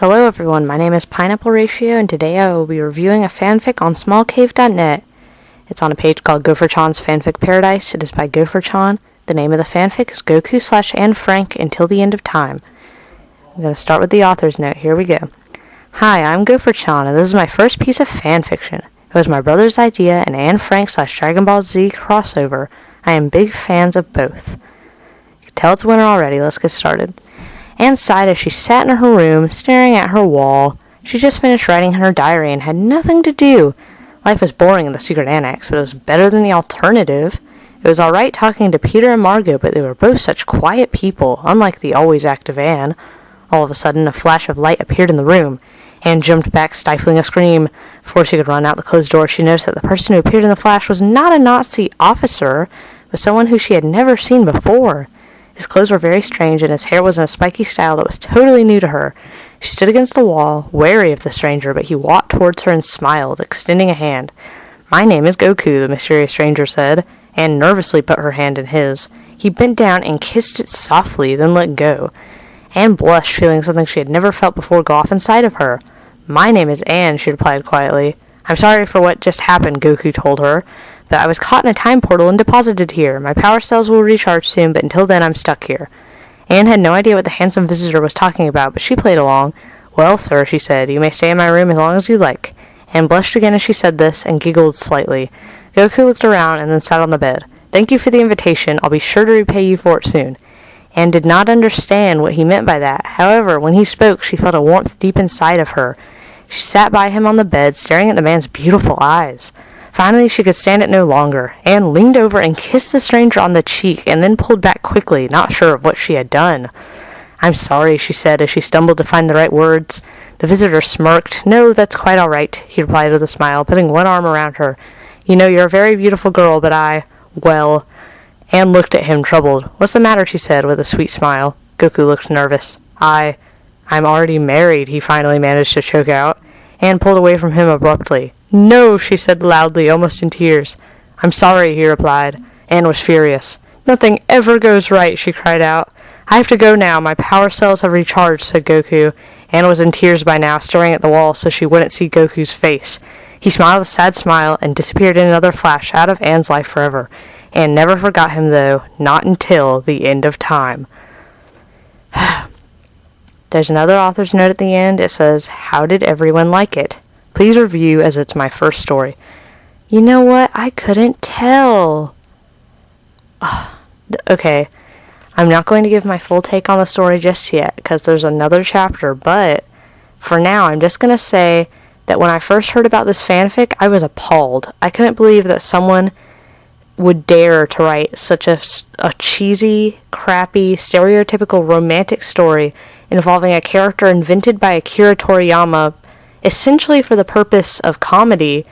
Hello everyone, my name is PineappleRatio, and today I will be reviewing a fanfic on smallcave.net. It's on a page called Gofer-chan's Fanfic Paradise. It is by Gofer-chan. The name of the fanfic is Goku/Anne Frank Until the End of Time. I'm going to start with the author's note. Here we go. Hi, I'm Gofer-chan, and this is my first piece of fanfiction. It was my brother's idea, and Anne Frank/Dragon Ball Z crossover. I am big fans of both. You can tell it's winter already. Let's get started. Anne sighed as she sat in her room, staring at her wall. She just finished writing in her diary and had nothing to do. Life was boring in the secret annex, but it was better than the alternative. It was alright talking to Peter and Margot, but they were both such quiet people, unlike the always active Anne. All of a sudden, a flash of light appeared in the room. Anne jumped back, stifling a scream. Before she could run out the closed door, she noticed that the person who appeared in the flash was not a Nazi officer, but someone who she had never seen before. His clothes were very strange, and his hair was in a spiky style that was totally new to her. She stood against the wall, wary of the stranger, but he walked towards her and smiled, extending a hand. "My name is Goku," the mysterious stranger said. Anne nervously put her hand in his. He bent down and kissed it softly, then let go. Anne blushed, feeling something she had never felt before go off inside of her. "My name is Anne," she replied quietly. "I'm sorry for what just happened," Goku told her. "But I was caught in a time portal and deposited here. My power cells will recharge soon, but until then I'm stuck here." Anne had no idea what the handsome visitor was talking about, but she played along. "Well, sir," she said, "you may stay in my room as long as you like." Anne blushed again as she said this, and giggled slightly. Goku looked around and then sat on the bed. "Thank you for the invitation. I'll be sure to repay you for it soon." Anne did not understand what he meant by that. However, when he spoke, she felt a warmth deep inside of her. She sat by him on the bed, staring at the man's beautiful eyes. Finally, she could stand it no longer. Anne leaned over and kissed the stranger on the cheek, and then pulled back quickly, not sure of what she had done. "I'm sorry," she said as she stumbled to find the right words. The visitor smirked. "No, that's quite all right," he replied with a smile, putting one arm around her. "You know, you're a very beautiful girl, but well..." Anne looked at him, troubled. "What's the matter?" she said, with a sweet smile. Goku looked nervous. I'm already married," he finally managed to choke out. Anne pulled away from him abruptly. "No," she said loudly, almost in tears. "I'm sorry," he replied. Anne was furious. "Nothing ever goes right," she cried out. "I have to go now. My power cells have recharged," said Goku. Anne was in tears by now, staring at the wall so she wouldn't see Goku's face. He smiled a sad smile and disappeared in another flash out of Anne's life forever. Anne never forgot him, though, not until the end of time. There's another author's note at the end. It says, "How did everyone like it? Please review as it's my first story." You know what? I couldn't tell. Okay, I'm not going to give my full take on the story just yet, because there's another chapter, but for now, I'm just going to say that when I first heard about this fanfic, I was appalled. I couldn't believe that someone would dare to write such a cheesy, crappy, stereotypical romantic story involving a character invented by Akira Toriyama, essentially for the purpose of comedy,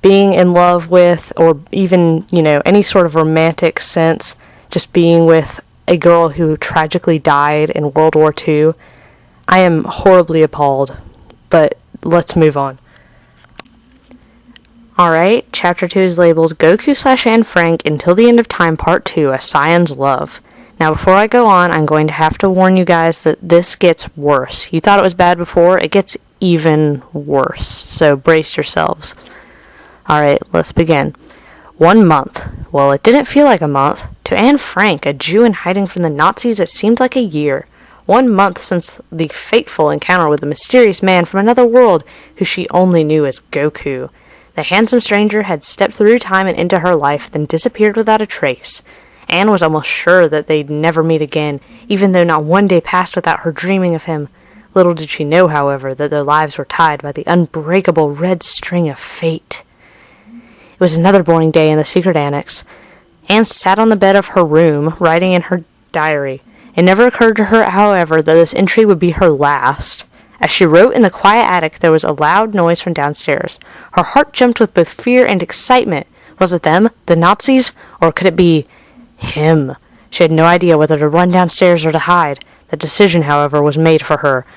being in love with, or even, any sort of romantic sense, just being with a girl who tragically died in World War II. I am horribly appalled, but let's move on. Alright, Chapter 2 is labeled Goku/Anne Frank Until the End of Time Part 2, A Scion's Love. Now, before I go on, I'm going to have to warn you guys that this gets worse. You thought it was bad before, it gets even worse, so brace yourselves. Alright, let's begin. 1 month. Well, it didn't feel like a month. To Anne Frank, a Jew in hiding from the Nazis, it seemed like a year. 1 month since the fateful encounter with the mysterious man from another world who she only knew as Goku. The handsome stranger had stepped through time and into her life, then disappeared without a trace. Anne was almost sure that they'd never meet again, even though not one day passed without her dreaming of him. Little did she know, however, that their lives were tied by the unbreakable red string of fate. It was another boring day in the secret annex. Anne sat on the bed of her room, writing in her diary. It never occurred to her, however, that this entry would be her last. As she wrote in the quiet attic, there was a loud noise from downstairs. Her heart jumped with both fear and excitement. Was it them, the Nazis, or could it be him? She had no idea whether to run downstairs or to hide. The decision, however, was made for her.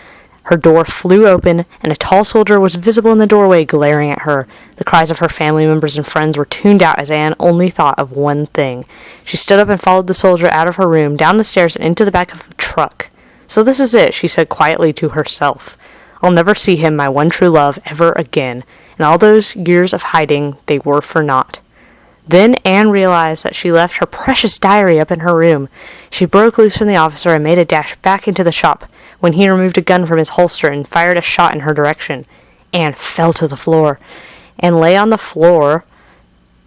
Her door flew open, and a tall soldier was visible in the doorway, glaring at her. The cries of her family members and friends were tuned out as Anne only thought of one thing. She stood up and followed the soldier out of her room, down the stairs, and into the back of the truck. "So this is it," she said quietly to herself. I'll never see him, my one true love, ever again. And all those years of hiding, they were for naught. Then Anne realized that she left her precious diary up in her room. She broke loose from the officer and made a dash back into the shop, when he removed a gun from his holster and fired a shot in her direction. Anne fell to the floor. Anne lay on the floor.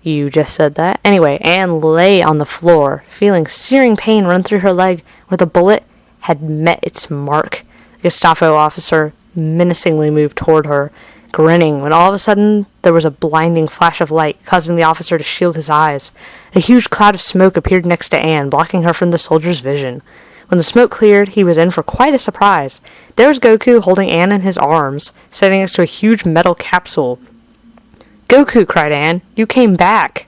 You just said that. Anyway, Anne lay on the floor, feeling searing pain run through her leg where the bullet had met its mark. The Gestapo officer menacingly moved toward her, grinning, when all of a sudden there was a blinding flash of light, causing the officer to shield his eyes. A huge cloud of smoke appeared next to Anne, blocking her from the soldier's vision. When the smoke cleared, he was in for quite a surprise. There was Goku holding Anne in his arms, sitting next to a huge metal capsule. "Goku," cried Anne, "you came back."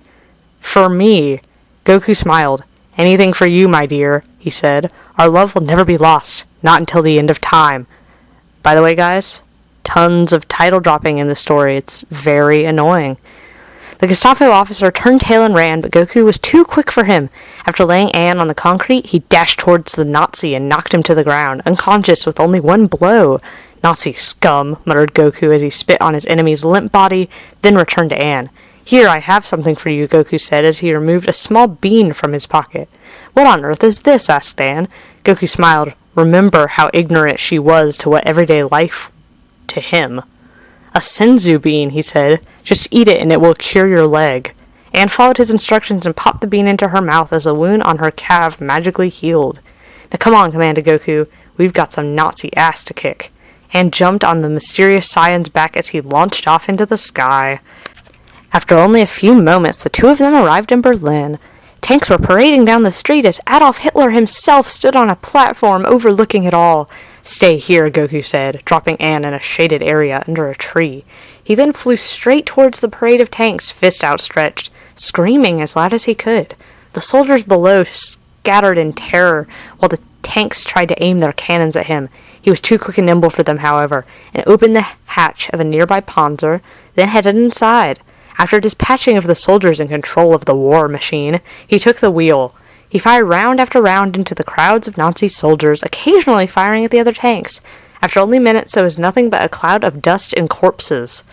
"For me." Goku smiled. "Anything for you, my dear," he said. "Our love will never be lost, not until the end of time." By the way, guys, tons of title dropping in this story. It's very annoying. The Gestapo officer turned tail and ran, but Goku was too quick for him. After laying Anne on the concrete, he dashed towards the Nazi and knocked him to the ground, unconscious with only one blow. "Nazi scum," muttered Goku as he spit on his enemy's limp body, then returned to Anne. "Here, I have something for you," Goku said as he removed a small bean from his pocket. "What on earth is this?" asked Anne. Goku smiled. Remember how ignorant she was to what everyday life to him. "A senzu bean," he said. "Just eat it and it will cure your leg." Anne followed his instructions and popped the bean into her mouth as the wound on her calf magically healed. "Now come on," commanded Goku. "We've got some Nazi ass to kick." Anne jumped on the mysterious Saiyan's back as he launched off into the sky. After only a few moments, the two of them arrived in Berlin. Tanks were parading down the street as Adolf Hitler himself stood on a platform overlooking it all. "Stay here," Goku said, dropping Anne in a shaded area under a tree. He then flew straight towards the parade of tanks, fist outstretched, screaming as loud as he could. The soldiers below scattered in terror, while the tanks tried to aim their cannons at him. He was too quick and nimble for them, however, and opened the hatch of a nearby Panzer, then headed inside. After dispatching of the soldiers in control of the war machine, he took the wheel. He fired round after round into the crowds of Nazi soldiers, occasionally firing at the other tanks. After only minutes, there was nothing but a cloud of dust and corpses.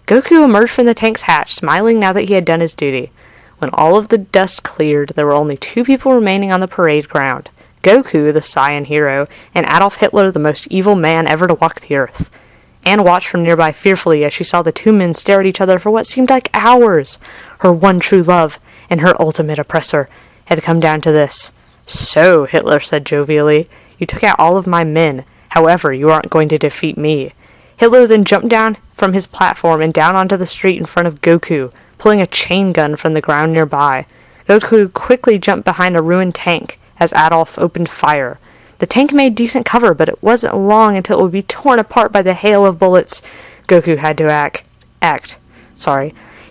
Goku emerged from the tank's hatch, smiling now that he had done his duty. When all of the dust cleared, there were only two people remaining on the parade ground. Goku, the Saiyan hero, and Adolf Hitler, the most evil man ever to walk the earth. Anne watched from nearby fearfully as she saw the two men stare at each other for what seemed like hours. Her one true love, and her ultimate oppressor, had come down to this. "So," Hitler said jovially, "you took out all of my men. However, you aren't going to defeat me." Hitler then jumped down from his platform and down onto the street in front of Goku, pulling a chain gun from the ground nearby. Goku quickly jumped behind a ruined tank as Adolf opened fire. The tank made decent cover, but it wasn't long until it would be torn apart by the hail of bullets. Goku had to act.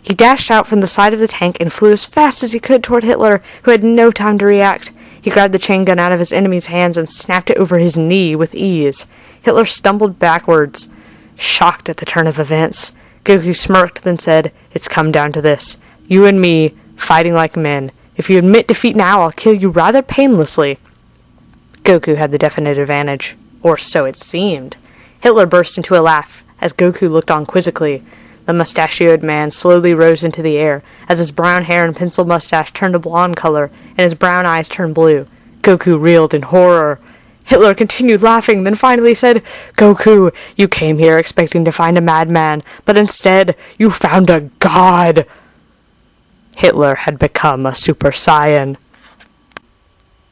He dashed out from the side of the tank and flew as fast as he could toward Hitler, who had no time to react. He grabbed the chain gun out of his enemy's hands and snapped it over his knee with ease. Hitler stumbled backwards, shocked at the turn of events. Goku smirked, then said, "It's come down to this. You and me, fighting like men. If you admit defeat now, I'll kill you rather painlessly." Goku had the definite advantage, or so it seemed. Hitler burst into a laugh as Goku looked on quizzically. The mustachioed man slowly rose into the air as his brown hair and pencil mustache turned a blonde color and his brown eyes turned blue. Goku reeled in horror. Hitler continued laughing, then finally said, "Goku, you came here expecting to find a madman, but instead you found a god." Hitler had become a Super Saiyan.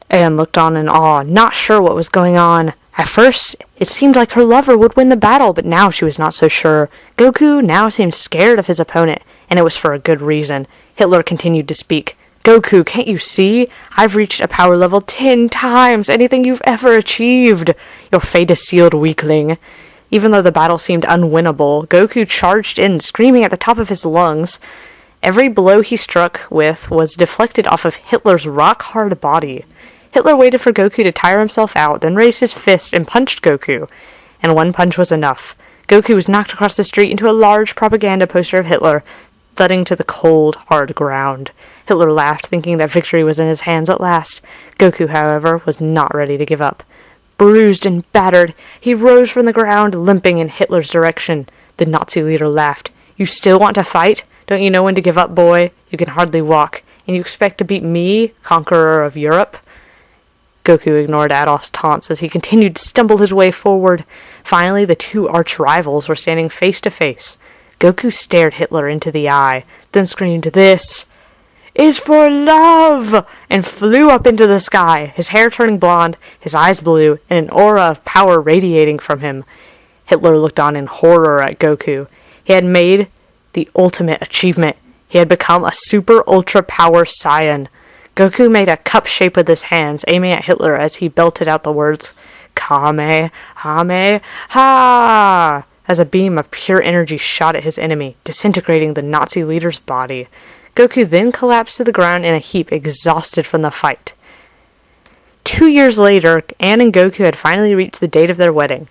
Anne looked on in awe, not sure what was going on. At first, it seemed like her lover would win the battle, but now she was not so sure. Goku now seemed scared of his opponent, and it was for a good reason. Hitler continued to speak. "Goku, can't you see? I've reached a power level 10 times anything you've ever achieved. Your fate is sealed, weakling." Even though the battle seemed unwinnable, Goku charged in, screaming at the top of his lungs. Every blow he struck with was deflected off of Hitler's rock-hard body. Hitler waited for Goku to tire himself out, then raised his fist and punched Goku. And one punch was enough. Goku was knocked across the street into a large propaganda poster of Hitler, thudding to the cold, hard ground. Hitler laughed, thinking that victory was in his hands at last. Goku, however, was not ready to give up. Bruised and battered, he rose from the ground, limping in Hitler's direction. The Nazi leader laughed. "You still want to fight? Don't you know when to give up, boy? You can hardly walk, and you expect to beat me, conqueror of Europe?" Goku ignored Adolf's taunts as he continued to stumble his way forward. Finally, the two arch-rivals were standing face to face. Goku stared Hitler into the eye, then screamed, "This is for love!" and flew up into the sky, his hair turning blonde, his eyes blue, and an aura of power radiating from him. Hitler looked on in horror at Goku. He had made the ultimate achievement. He had become a super ultra power Saiyan. Goku made a cup shape with his hands, aiming at Hitler as he belted out the words, "Kamehameha!" as a beam of pure energy shot at his enemy, disintegrating the Nazi leader's body. Goku then collapsed to the ground in a heap, exhausted from the fight. 2 years later, Anne and Goku had finally reached the date of their wedding.